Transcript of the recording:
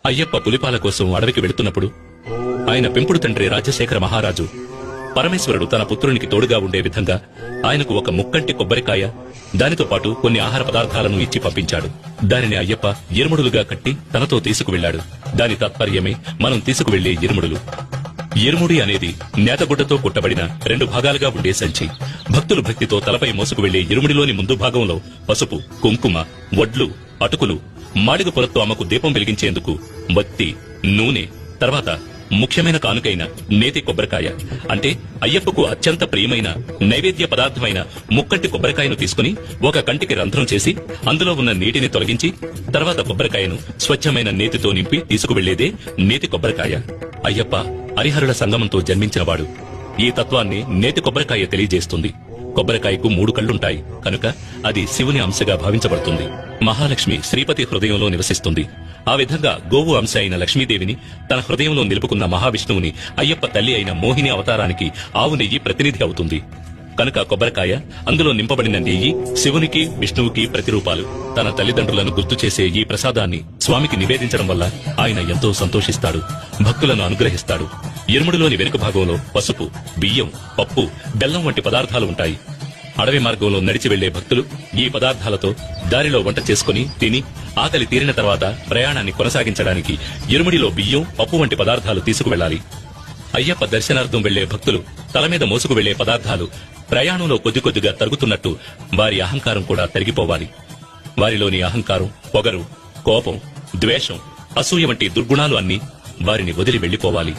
అయ్యప్ప పులిపాల కోసం అడవికి వెళుతున్నప్పుడు ఆయన పెంపుడు తండ్రి రాజశేఖర మహారాజు పరమేశ్వరుడు తన పుత్రునికి తోడుగా ఉండే విధంగా ఆయనకు ఒక ముక్కంటి కొబ్బరికాయ దానితో పాటు కొన్ని ఆహార పదార్థాలను ఇచ్చి పంపించాడు. దానిని అయ్యప్ప ఇరుముడులుగా కట్టి తనతో తీసుకువెళ్లాడు. దాని తాత్పర్యమే మనం తీసుకువెళ్లే ఇరుముడులు. ఇరుముడి అనేది నేతగుడ్డతో కుట్టబడిన 2 భాగాలుగా ఉండే సంచి. భక్తులు భక్తితో తలపై మోసుకు వెళ్లే ఇరుముడిలోని ముందు భాగంలో పసుపు, కుంకుమ, వడ్లు, అటుకులు, మాడిగ పొరతో అమ్మకు దీపం వెలిగించేందుకు బత్తి, నూనె, తర్వాత ముఖ్యమైన కానుకైన నేతి కొబ్బరికాయ అంటే అయ్యప్పకు అత్యంత ప్రియమైన నైవేద్య పదార్థమైన ముక్కంటి కొబ్బరికాయను తీసుకుని ఒక కంటికి రంధ్రం చేసి అందులో ఉన్న నీటిని తొలగించి తర్వాత కొబ్బరికాయను స్వచ్ఛమైన నేతితో నింపి తీసుకువెళ్లేదే నేతి కొబ్బరికాయ. అయ్యప్ప హరిహరుల సంగమంతో జన్మించినవాడు. ఈ తత్వాన్ని నేతి కొబ్బరికాయ తెలియజేస్తుంది. కొబ్బరికాయకు 3 కళ్లుంటాయి కనుక అది శివుని అంశగా భావించబడుతుంది. మహాలక్ష్మి శ్రీపతి హృదయంలో నివసిస్తుంది. ఆ విధంగా గోవు అంశ అయిన లక్ష్మీదేవిని తన హృదయంలో నిలుపుకున్న మహావిష్ణువుని అయ్యప్ప తల్లి అయిన మోహిని అవతారానికి ఆవు నెయ్యి ప్రతినిధి అవుతుంది. కనుక కొబ్బరికాయ, అందులో నింపబడిన నెయ్యి శివునికి, విష్ణువుకి ప్రతిరూపాలు. తన తల్లిదండ్రులను గుర్తు చేసే ఈ ప్రసాదాన్ని స్వామికి నివేదించడం వల్ల ఆయన ఎంతో సంతోషిస్తాడు, భక్తులను అనుగ్రహిస్తాడు. ఇరుముడిలోని వెనుక భాగంలో పసుపు, బియ్యం, పప్పు, బెల్లం వంటి పదార్థాలు ఉంటాయి. అడవి మార్గంలో నడిచి వెళ్లే భక్తులు ఈ పదార్థాలతో దారిలో వంట చేసుకుని తిని ఆకలి తీరిన తర్వాత ప్రయాణాన్ని కొనసాగించడానికి ఇరుముడిలో బియ్యం, పప్పు వంటి పదార్థాలు తీసుకువెళ్లాలి. అయ్యప్ప దర్శనార్థం వెళ్లే భక్తులు తల మీద మోసుకు వెళ్లే పదార్థాలు ప్రయాణంలో కొద్ది కొద్దిగా తరుగుతున్నట్టు వారి అహంకారం కూడా తరిగిపోవాలి. వారిలోని అహంకారం, పొగరు, కోపం, ద్వేషం, అసూయ వంటి దుర్గుణాలు అన్నీ వారిని వదిలి వెళ్లిపోవాలి.